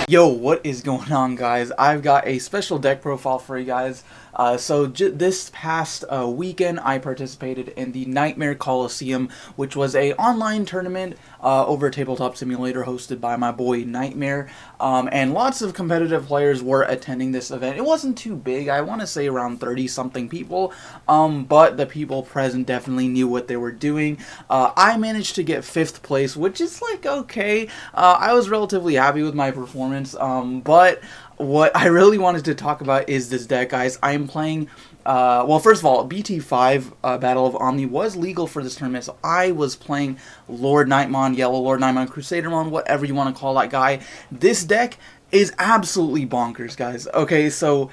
Yo, what is going on, guys? I've got a special deck profile for you guys. This past weekend, I participated in the Nightmare Coliseum, which was a online tournament over Tabletop Simulator hosted by my boy Nightmare. And lots of competitive players were attending this event. It wasn't too big. I want to say around 30-something people. But the people present definitely knew what they were doing. I managed to get 5th place, which is like okay. I was relatively happy with my performance. But what I really wanted to talk about is this deck, guys. I am playing, well, first of all, BT5 Battle of Omni was legal for this tournament, so I was playing LordKnightmon, Yellow LordKnightmon, Crusadermon, whatever you want to call that guy. This deck is absolutely bonkers, guys. Okay, so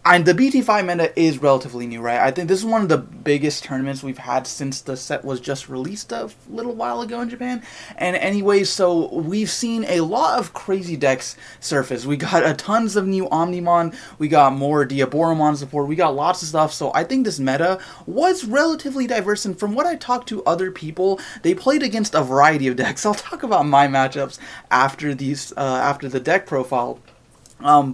the BT5 meta is relatively new, right? I think this is one of the biggest tournaments we've had since the set was just released a little while ago in Japan. And anyways, so we've seen a lot of crazy decks surface. We got tons of new Omnimon, we got more Diaboromon support, we got lots of stuff. So I think this meta was relatively diverse, and from what I talked to other people, they played against a variety of decks. I'll talk about my matchups after the deck profile. I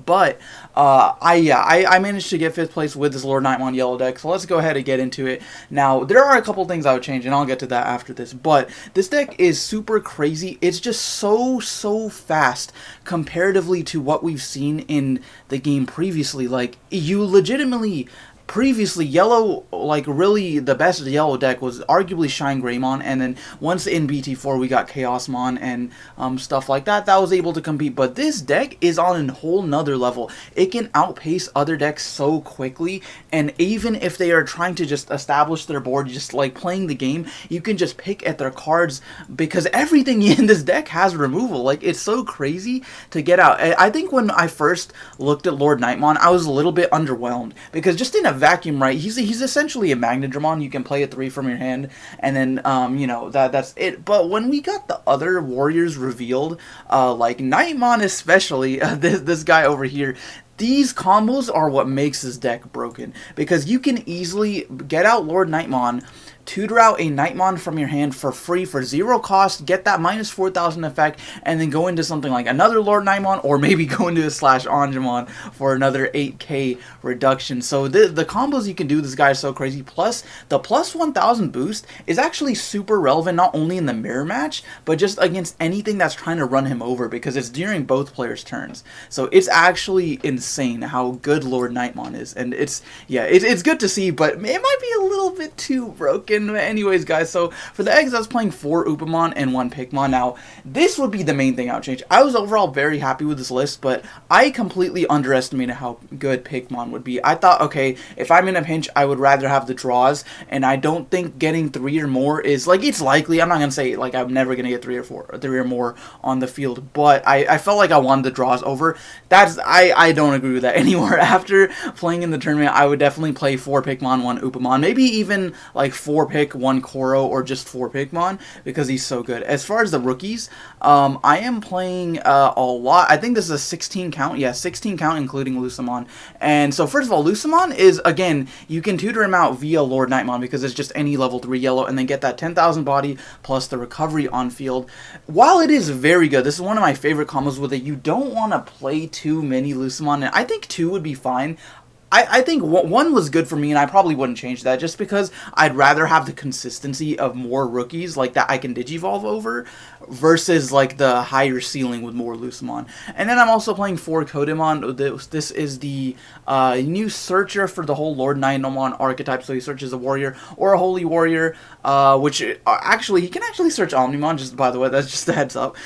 managed to get 5th place with this LordKnightmon yellow deck, so let's go ahead and get into it. Now, there are a couple things I would change, and I'll get to that after this, but this deck is super crazy. It's just so fast comparatively to what we've seen in the game previously. Like, you legitimately... Previously, yellow, like, really, the best yellow deck was arguably Shine Greymon, and then once in BT4 we got Chaosmon and stuff like that was able to compete, but this deck is on a whole nother level. It can outpace other decks so quickly, and even if they are trying to just establish their board, just like playing the game, you can just pick at their cards, because everything in this deck has removal. Like, it's so crazy to get out. I think when I first looked at LordKnightmon, I was a little bit underwhelmed, because just in a vacuum, right, he's essentially a Magnadramon. You can play a 3 from your hand, and then you know, that's it. But when we got the other warriors revealed, like Knightmon especially, this guy over here, these combos are what makes this deck broken, because you can easily get out LordKnightmon, tutor out a Knightmon from your hand for free for 0 cost, get that minus 4,000 effect, and then go into something like another LordKnightmon, or maybe go into a Slash Angemon for another 8k reduction. So the combos you can do, this guy is so crazy. Plus, the plus 1,000 boost is actually super relevant, not only in the mirror match, but just against anything that's trying to run him over, because it's during both players' turns. So it's actually insane how good LordKnightmon is, and it's good to see, but it might be a little bit too broken. Anyways, guys, so for the eggs, I was playing 4 Upamon and 1 Pikmon. Now, this would be the main thing I would change. I was overall very happy with this list, but I completely underestimated how good Pikmon would be. I thought, okay, if I'm in a pinch, I would rather have the draws, and I don't think getting 3 or more is, like, it's likely. I'm not going to say, like, I'm never going to get 3 or more on the field, but I felt like I wanted the draws over. I don't agree with that anymore. After playing in the tournament, I would definitely play 4 Pikmon, 1 Upamon, maybe even, like, 4 pick, 1 Koro, or just 4 Pikmon, because he's so good. As far as the rookies, I am playing a lot. I think this is a 16 count. Yeah, 16 count, including Lucamon. And so, first of all, Lucamon is, again, you can tutor him out via LordKnightmon, because it's just any level 3 yellow, and then get that 10,000 body, plus the recovery on field. While it is very good, this is one of my favorite combos with it, you don't want to play too many Lucamon, and I think 2 would be fine. I think 1 was good for me, and I probably wouldn't change that, just because I'd rather have the consistency of more rookies like that I can Digivolve over, versus like the higher ceiling with more Lucamon. And then I'm also playing 4 Kodamon. This is the new searcher for the whole LordKnightmon archetype, so he searches a warrior or a holy warrior, which actually, he can actually search Omnimon, just by the way, that's just a heads up.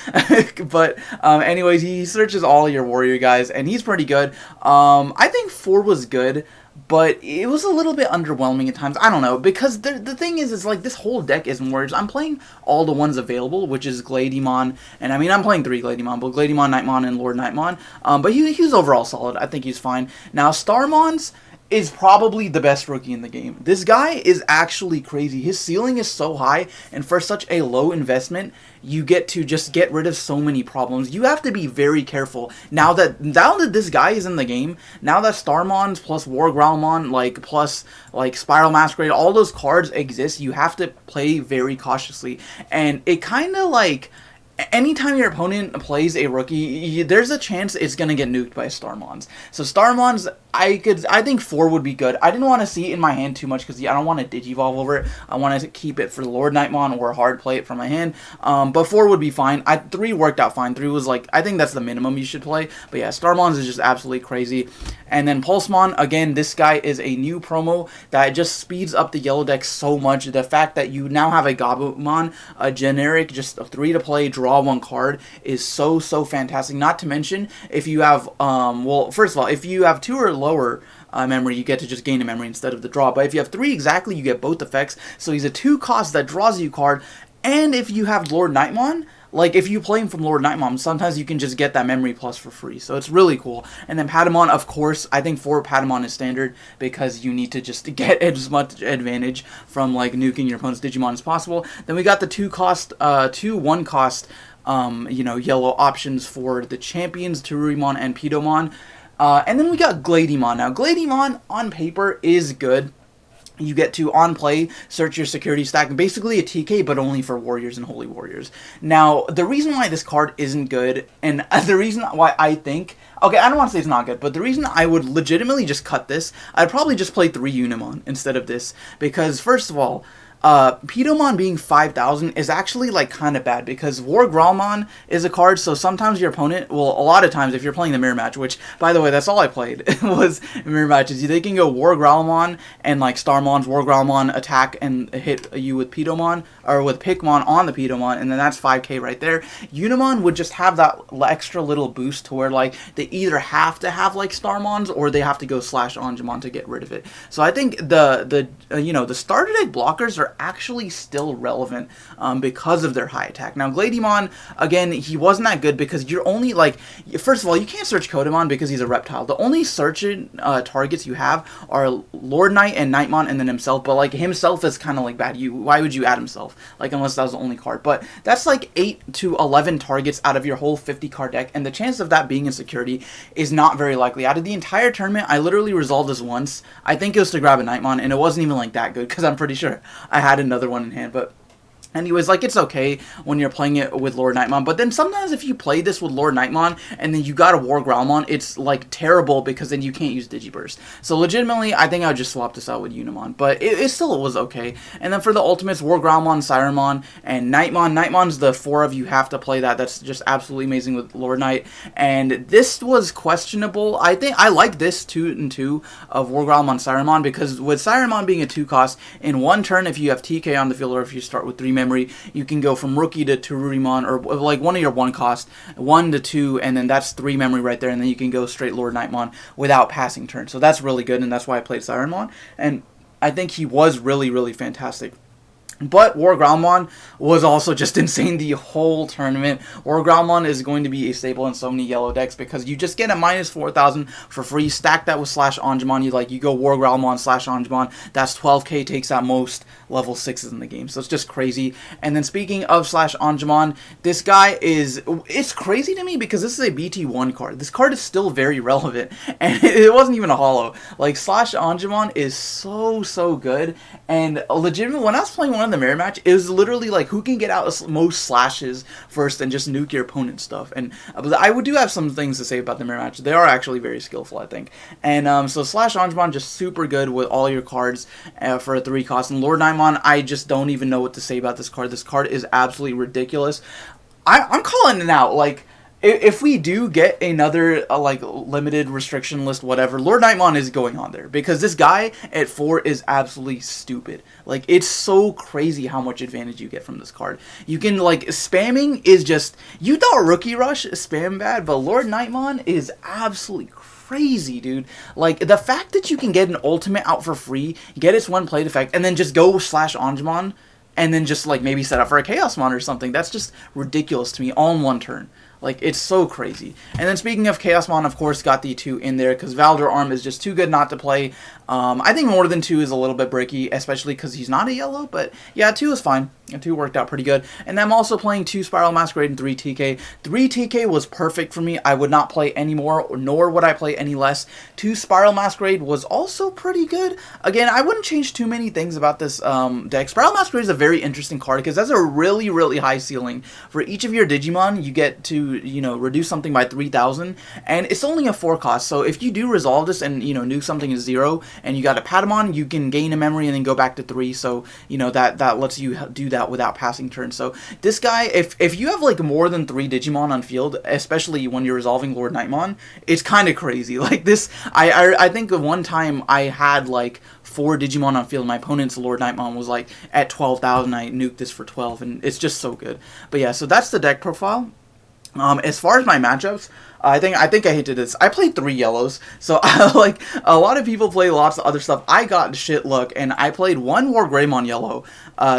But anyways, he searches all your warrior guys, and he's pretty good. I think 4 was good, but it was a little bit underwhelming at times. I don't know, because the thing is like, this whole deck isn't warriors. I'm playing all the ones available, which is Gladymon, and I mean, I'm playing 3 Gladymon, but Gladymon, Knightmon, and LordKnightmon. But he's overall solid. I think he's fine. Now, Starmon's is probably the best rookie in the game. This guy is actually crazy. His ceiling is so high, and for such a low investment, you get to just get rid of so many problems. You have to be very careful. Now that this guy is in the game, now that Starmons plus War Growlmon, plus Spiral Masquerade, all those cards exist, you have to play very cautiously. And it kind of anytime your opponent plays a rookie, there's a chance it's gonna get nuked by Starmons. So Starmons, I think 4 would be good. I didn't want to see it in my hand too much because I don't want to Digivolve over it. I want to keep it for the LordKnightmon or hard play it from my hand. But 4 would be fine. 3 worked out fine. 3 was like, I think that's the minimum you should play. But yeah, Starmons is just absolutely crazy. And then Pulsemon, again, this guy is a new promo that just speeds up the yellow deck so much. The fact that you now have a Gabumon, a generic, just a 3 to play, draw 1 card is so fantastic. Not to mention, if you have, well, first of all, if you have 2 or lower memory, you get to just gain a memory instead of the draw. But if you have 3 exactly, you get both effects. So he's a 2 cost that draws you a card. And if you have LordKnightmon, like if you play him from LordKnightmon, sometimes you can just get that memory plus for free. So it's really cool. And then Patamon, of course, I think 4 Patamon is standard because you need to just get as much advantage from like nuking your opponent's Digimon as possible. Then we got the 2 1 cost you know, yellow options for the champions, Terurimon and Pidomon. And then we got Gladymon. Now, Gladymon on paper is good. You get to, on play, search your security stack, basically a TK, but only for Warriors and Holy Warriors. Now, the reason why this card isn't good, and the reason why I think, okay, I don't want to say it's not good, but the reason I would legitimately just cut this, I'd probably just play 3 Unimon instead of this, because first of all, Pidomon being 5,000 is actually like kind of bad because War Growlmon is a card, so sometimes your opponent, well, a lot of times if you're playing the mirror match, which by the way, that's all I played was mirror matches, they can go War Growlmon and like Starmon's War Growlmon attack and hit you with Pidomon or with Pikmon on the Pidomon, and then that's 5k right there. Unimon would just have that extra little boost to where like they either have to have like Starmons or they have to go /Angemon to get rid of it. So I think the you know, the starter deck blockers are actually still relevant because of their high attack. Now, Gladymon, again, he wasn't that good because you're only, like, first of all, you can't search Kodamon because he's a reptile. The only searching targets you have are LordKnight and Knightmon and then himself, but, like, himself is kind of, like, bad. Why would you add himself? Like, unless that was the only card. But that's, like, 8 to 11 targets out of your whole 50-card deck, and the chance of that being in security is not very likely. Out of the entire tournament, I literally resolved this once. I think it was to grab a Knightmon, and it wasn't even, like, that good because I'm pretty sure I had another one in hand, but anyways, like, it's okay when you're playing it with LordKnightmon, but then sometimes if you play this with LordKnightmon and then you got a War Growlmon, it's, like, terrible because then you can't use Digiburst. So, legitimately, I think I would just swap this out with Unimon, but it still was okay. And then for the ultimates, War Growlmon, Sirenmon, and Knightmon. Knightmon's the 4 of you have to play that. That's just absolutely amazing with LordKnight. And this was questionable. I think I like this 2 and 2 of War Growlmon, Sirenmon, because with Sirenmon being a 2 cost, in one turn, if you have TK on the field or if you start with 3 memory, you can go from rookie to Terurimon, or like one of your 1 cost, 1 to 2, and then that's 3 memory right there, and then you can go straight LordKnightmon without passing turn. So that's really good, and that's why I played Sirenmon, and I think he was really fantastic. But War Growlmon was also just insane the whole tournament. War Growlmon is going to be a staple in so many yellow decks because you just get a minus 4,000 for free. Stack that with /Angemon. You go War Growlmon /Angemon. That's 12k, takes out most level 6s in the game. So it's just crazy. And then speaking of /Angemon, this guy is, it's crazy to me because this is a BT1 card. This card is still very relevant. And it wasn't even a holo. Like, /Angemon is so good. And legitimately, when I was playing one of the mirror match, it was literally like who can get out most slashes first and just nuke your opponent's stuff. And I would do have some things to say about the mirror match. They are actually very skillful, I think. And so /Angemon just super good with all your cards for a 3 cost. And LordKnightmon, I just don't even know what to say about this card. This card is absolutely ridiculous. I'm calling it out. Like, if we do get another like limited restriction list, whatever, LordKnightmon is going on there because this guy at 4 is absolutely stupid. Like, it's so crazy how much advantage you get from this card. You can, like, spamming is just, you thought Rookie Rush spam bad, but LordKnightmon is absolutely crazy, dude. Like, the fact that you can get an ultimate out for free, get its 1 plate effect, and then just go /Angemon and then just, like, maybe set up for a Chaosmon or something. That's just ridiculous to me all in 1 turn. Like, it's so crazy. And then speaking of Chaosmon, of course, got the 2 in there because Valorarm is just too good not to play. I think more than 2 is a little bit bricky, especially because he's not a yellow, but yeah, 2 is fine. 2 worked out pretty good. And then I'm also playing 2 Spiral Masquerade and 3 TK. 3 TK was perfect for me. I would not play any more, nor would I play any less. 2 Spiral Masquerade was also pretty good. Again, I wouldn't change too many things about this deck. Spiral Masquerade is a very interesting card because that's a really, really high ceiling. For each of your Digimon, you get to, you know, reduce something by 3,000, and it's only a 4 cost. So if you do resolve this and, you know, nuke something is 0, and you got a Patamon, you can gain a memory and then go back to 3. So, you know, that lets you do that without passing turn. So this guy, if you have like more than 3 Digimon on field, especially when you're resolving LordKnightmon, it's kind of crazy. Like this, I think one time I had like 4 Digimon on field. My opponent's LordKnightmon was like at 12,000. I nuked this for 12, and it's just so good. But yeah, so that's the deck profile. As far as my matchups, I think I hinted this. I played 3 yellows, so like a lot of people play lots of other stuff. I got shit luck, and I played 1 WarGreymon yellow.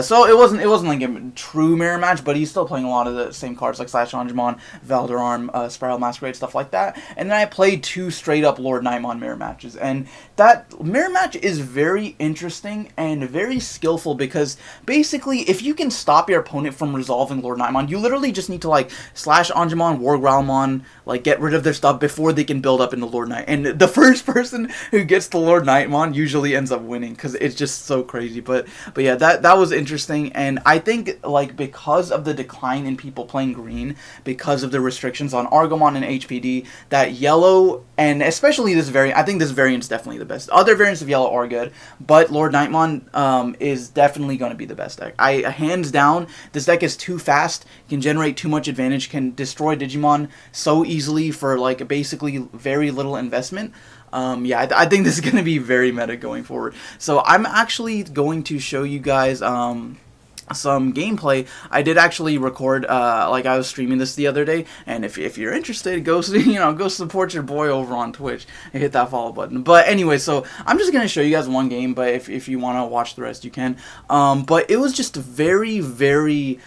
So it wasn't like a true mirror match, but he's still playing a lot of the same cards like Slash Angemon, Valorarm, Spiral Masquerade, stuff like that. And then I played 2 straight up LordKnightmon mirror matches, and that mirror match is very interesting and very skillful because basically if you can stop your opponent from resolving LordKnightmon, you literally just need to like Slash Angemon, WarGreymon, like get rid of their stuff before they can build up into Lord Knight. And the first person who gets the LordKnightmon usually ends up winning because it's just so crazy. But yeah, that was interesting. And I think like because of the decline in people playing green, because of the restrictions on Argomon and HPD, that yellow, and especially this variant, I think this variant's definitely the best. Other variants of yellow are good, but LordKnightmon is definitely going to be the best deck. Hands down, this deck is too fast, can generate too much advantage, can destroy Digimon so easily for like basically very little investment. Yeah, I think this is going to be very meta going forward. So I'm actually going to show you guys some gameplay. I did actually record, like I was streaming this the other day, and if you're interested, go support your boy over on Twitch and hit that follow button. But anyway, so I'm just gonna show you guys one game, but if you want to watch the rest, you can. But it was just very, very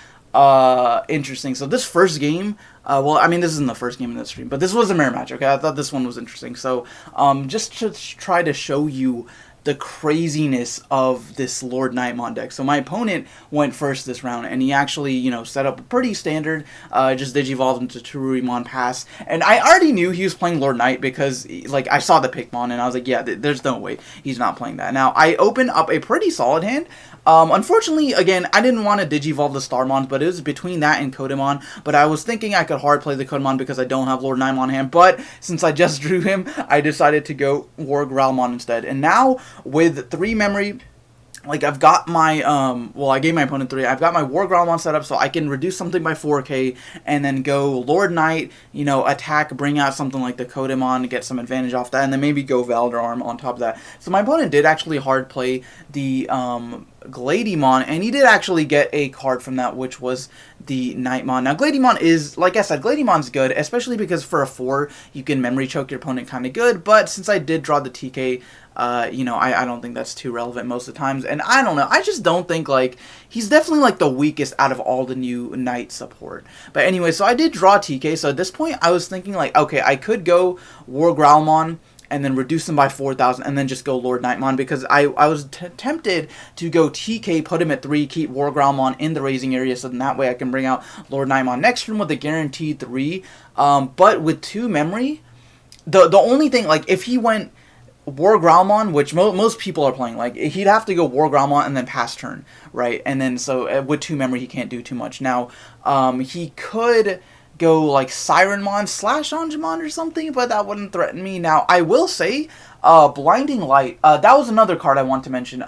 interesting. So this first game, well, I mean, this isn't the first game in the stream, but this was a mirror match, okay? I thought this one was interesting. So, just to try to show you the craziness of this LordKnightmon deck. So my opponent went first this round, and he actually, you know, set up a pretty standard, just Digivolved into Tururumon Pass. And I already knew he was playing Lord Knight because, like, I saw the Pikmon, and I was like, yeah, there's no way he's not playing that. Now, I opened up a pretty solid hand. Unfortunately, again, I didn't want to Digivolve the Starmon, but it was between that and Kodamon. But I was thinking I could hard play the Kodamon because I don't have LordKnightmon hand. But since I just drew him, I decided to go WarGreymon instead. And now, with 3 memory, like I've got my, well, I gave my opponent 3. I've got my WarGreymon set up so I can reduce something by 4k and then go Lord Knight, you know, attack, bring out something like the Kodamon to get some advantage off that, and then maybe go Valorarm on top of that. So my opponent did actually hard play the Gladymon, and he did actually get a card from that, which was the Knightmon. Now, Gladymon is, like I said, Gladymon's good, especially because for a 4, you can memory choke your opponent kind of good, but since I did draw the TK, you know, I don't think that's too relevant most of the times, and I don't know, I just don't think, like, he's definitely, like, the weakest out of all the new Knight support. But anyway, so I did draw TK, so at this point, I was thinking, like, okay, I could go WarGreymon, and then reduce them by 4,000, and then just go LordKnightmon, because I was tempted to go TK, put him at 3, keep WarGreymon in the raising area, so then that way I can bring out LordKnightmon next turn with a guaranteed 3, but with 2 memory, the only thing, like, if he went WarGreymon, which most people are playing, like, he'd have to go WarGreymon and then pass turn, right? And then, so, with 2 memory, he can't do too much. Now, he could go, like, Sirenmon slash Angemon or something, but that wouldn't threaten me. Now, I will say, Blinding Light, that was another card I want to mention.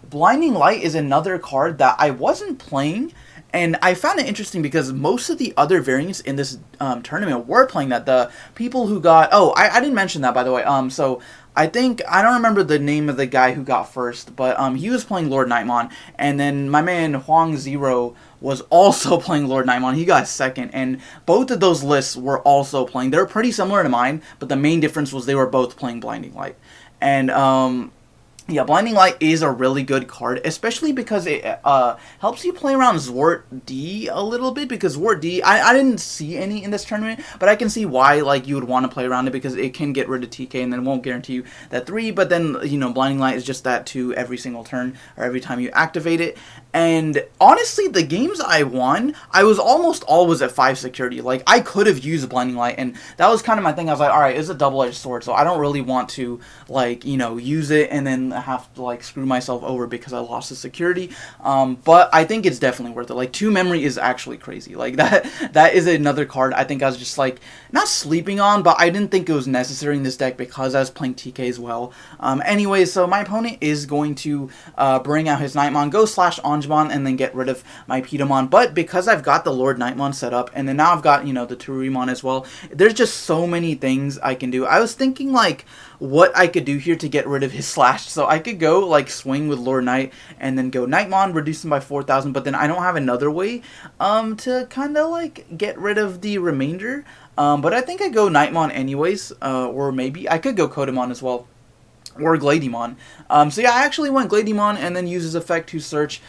Blinding Light is another card that I wasn't playing, and I found it interesting because most of the other variants in this tournament were playing that. The people who got... Oh, I didn't mention that, by the way. So I think... I don't remember the name of the guy who got first, but he was playing LordKnightmon. And then my man Huang Zero was also playing LordKnightmon. He got second, and both of those lists were also playing. They were pretty similar to mine, but the main difference was they were both playing Blinding Light. And Yeah, Blinding Light is a really good card, especially because it helps you play around Zwart D a little bit, because Zwart D, I didn't see any in this tournament, but I can see why like you would want to play around it, because it can get rid of TK and then won't guarantee you that 3, but then, you know, Blinding Light is just that 2 every single turn, or every time you activate it. And honestly, the games I won, I was almost always at 5 security. Like, I could have used Blinding Light, and that was kind of my thing. I was like, alright, it's a double-edged sword, so I don't really want to, like, you know, use it and then have to, like, screw myself over because I lost the security. But I think it's definitely worth it. Like, 2 memory is actually crazy. Like, that is another card I think I was just, like, not sleeping on, but I didn't think it was necessary in this deck because I was playing TK as well. Anyway, so my opponent is going to bring out his Knightmon, go slash Angemon, and then get rid of my Pedomon. But because I've got the LordKnightmon set up, and then now I've got, you know, the Turimon as well, there's just so many things I can do. I was thinking, like, what I could do here to get rid of his slash. So I could go, like, swing with Lord Knight, and then go Knightmon, reduce him by 4,000, but then I don't have another way to kind of, like, get rid of the remainder. But I think I go Knightmon anyways, or maybe I could go Kodamon as well, or Gladymon. So yeah, I actually went Gladymon and then use his effect to search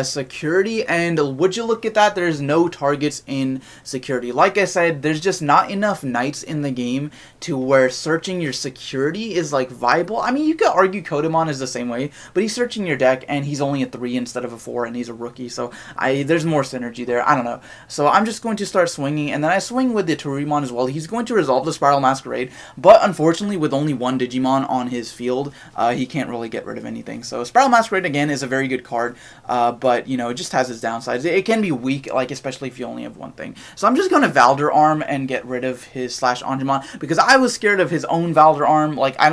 security, and would you look at that, there's no targets in security. Like I said, there's just not enough knights in the game to where searching your security is like viable. I mean, you could argue Kodamon is the same way, but he's searching your deck and he's only a 3 instead of a 4, and he's a rookie, so there's more synergy there. I don't know. So I'm just going to start swinging, and then I swing with the Turimon as well. He's going to resolve the Spiral Masquerade, but unfortunately with only 1 Digimon on his field, he can't really get rid of anything. So Spiral Masquerade again is a very good card, but, you know, it just has its downsides. It can be weak, like, especially if you only have one thing. So I'm just going to Valder Arm and get rid of his slash Angemon, because I was scared of his own Valder Arm. Like, I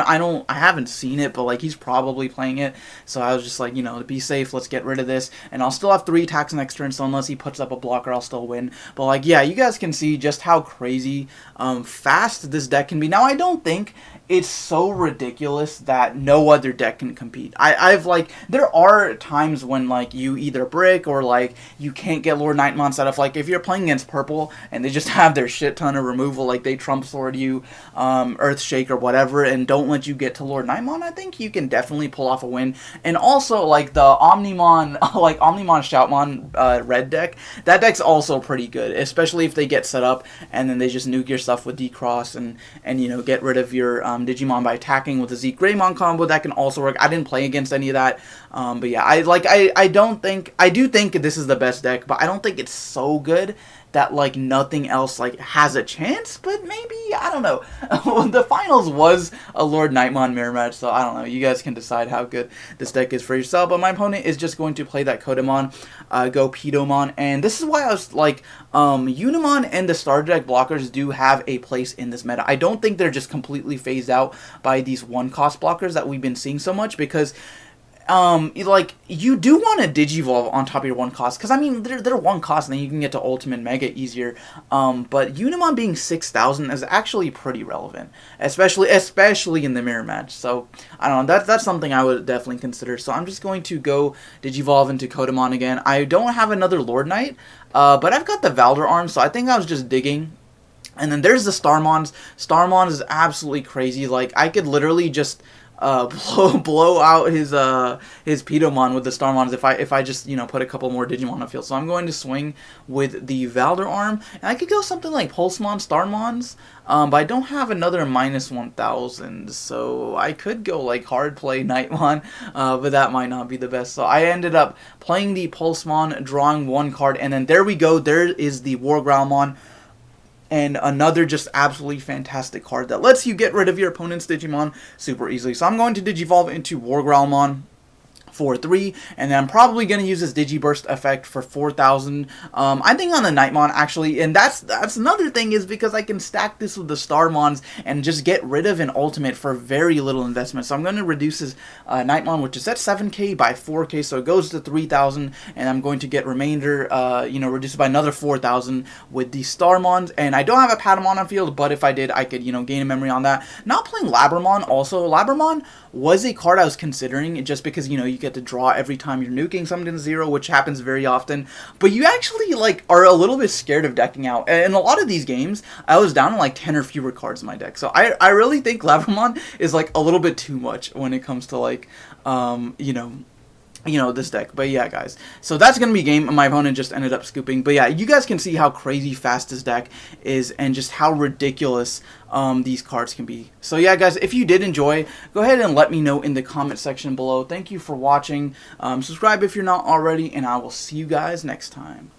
haven't seen it, but, like, he's probably playing it. So I was just like, you know, to be safe, let's get rid of this. And I'll still have 3 attacks next turn, so unless he puts up a blocker, I'll still win. But, like, yeah, you guys can see just how crazy fast this deck can be. Now, I don't think it's so ridiculous that no other deck can compete. I've like, there are times when, like, you either brick or, like, you can't get LordKnightmon set up. Like, if you're playing against purple and they just have their shit ton of removal, like they Trump Sword you, Earthshake or whatever, and don't let you get to LordKnightmon, I think you can definitely pull off a win. And also, like, the Omnimon, like, Omnimon Shoutmon red deck, that deck's also pretty good, especially if they get set up and then they just nuke your stuff with D-Cross and you know, get rid of your Digimon by attacking with the Zeke Greymon combo. That can also work. I didn't play against any of that, but yeah, I do think this is the best deck, but I don't think it's so good that, like, nothing else, like, has a chance. But maybe, I don't know. The finals was a LordKnightmon mirror match, so I don't know. You guys can decide how good this deck is for yourself. But my opponent is just going to play that Kodamon, go Pedomon, and this is why I was like, Unimon and the starter deck blockers do have a place in this meta. I don't think they're just completely phased out by these 1-cost blockers that we've been seeing so much, because like, you do want to Digivolve on top of your 1 cost, because, I mean, they're 1 cost, and then you can get to Ultimate Mega easier, but Unimon being 6,000 is actually pretty relevant, especially in the mirror match. So, I don't know, that's something I would definitely consider. So I'm just going to go Digivolve into Kodamon again. I don't have another Lord Knight, but I've got the Valder Arm, so I think I was just digging. And then there's the Starmons. Starmon is absolutely crazy. Like, I could literally just blow out his Pedomon with the Starmons if I just, you know, put a couple more Digimon on the field. So I'm going to swing with the Valder Arm, and I could go something like Pulsemon, Starmons, but I don't have another -1000, so I could go like hard play Knightmon, but that might not be the best. So I ended up playing the Pulsemon, drawing 1 card, and then there we go. There is the War Growlmon. And another just absolutely fantastic card that lets you get rid of your opponent's Digimon super easily. So I'm going to Digivolve into War Growlmon for 3, and then I'm probably going to use this Digiburst effect for 4,000. I think on the Knightmon, actually, and that's another thing, is because I can stack this with the Starmons and just get rid of an ultimate for very little investment. So I'm going to reduce his Knightmon, which is at 7k by 4k, so it goes to 3,000, and I'm going to get remainder, you know, reduced by another 4,000 with the Starmons. And I don't have a Patamon on field, but if I did, I could, you know, gain a memory on that. Not playing Labramon also. Labramon was a card I was considering, just because, you know, you get to draw every time you're nuking something to 0, which happens very often. But you actually, like, are a little bit scared of decking out. And in a lot of these games, I was down to, like, 10 or fewer cards in my deck. So I really think Labramon is, like, a little bit too much when it comes to, like, this deck. But yeah, guys, so that's gonna be game. My opponent just ended up scooping, but yeah, you guys can see how crazy fast this deck is and just how ridiculous these cards can be. So yeah, guys, if you did enjoy, go ahead and let me know in the comment section below. Thank you for watching. Subscribe if you're not already, and I will see you guys next time.